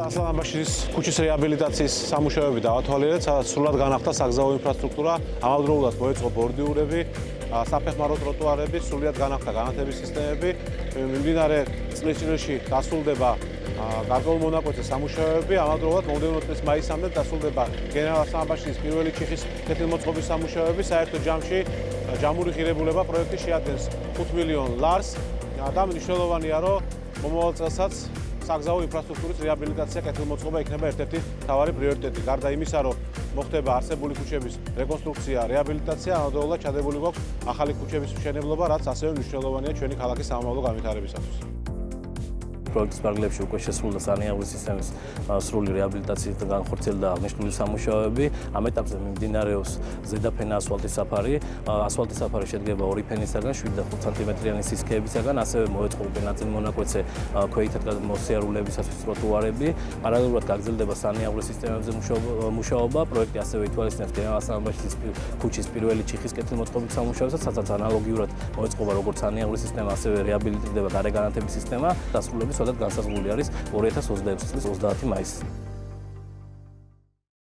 ასლანაბაშის ქუჩის რეაბილიტაციის სამუშაოები დაათვალიერეთ, სადაც სრულად განახდა საგზაო ინფრასტრუქტურა, ამავდროულად მოეწყო ბორდიურები, საფეხმარო ტროტუარები, სრულად განახდა განათების სისტემები, მიმდინარე წლის ჭრილში დასრულდება გარკვეულ მონაკვეთზე სამუშაოები, ამავდროულად მომდევნო წლის მაისამდე დასრულდება გენერალ ასლანაბაშის პირველი ჩიხის კეთილმოწყობის სამუშაოები, საერთო ჯამში ჯამური ღირებულება პროექტი შეადგენს 5 მილიონ ლარს და მნიშვნელოვანია, რომ მომავალ წელსაც საგზაო ინფრასტრუქტურის რეაბილიტაცია კეთილმოწყობა იქნება ერთ-ერთი მთავარი პრიორიტეტი. გარდა იმისა, რომ მოხდება არსებული ქუჩების რეკონსტრუქცია, რეაბილიტაცია, ამავდროულად ჩადებული გვაქვს ახალი ქუჩების მშენებლობა, რაც ასევე მნიშვნელოვანია ჩვენი ქალაქის სამომავლო განვითარებისათვის. პროექტის პარალელში უკვე შესრულდა სანიაღვრის სისტემის სრული რეაბილიტაციის და განხორციელდა აღნიშნული სამუშაოები. ამ ეტაპზე მიმდინარეობს ზედაფენა ასფალტის საფარი. ასფალტის საფარი შედგება 2 ფენისაგან, 7 და 5 სანტიმეტრიანი სისქეებისაგან, ასევე მოეწყო უკვე ნაწილ მონაკვეთზე ქვეითად მოსიარულეებისათვის ტროტუარები. პარალელურად გაგრძელდება სანიაღვრის სისტემებზე მუშაობა. პროექტი ასევე ითვალისწინებს გენერალ ასლანაბაშის ქუჩის პირველი ჩიხის კეთილმოწყობის სამუშაოსაც, სადაც ანალოგიურად მოეწყობა როგორც სანიაღვრის სისტემა, ასევე რეაბილიტირდება გარეგანათების სისტემა. დასრულების განსაზღვრული არის 2026 წლის 30 მაისი.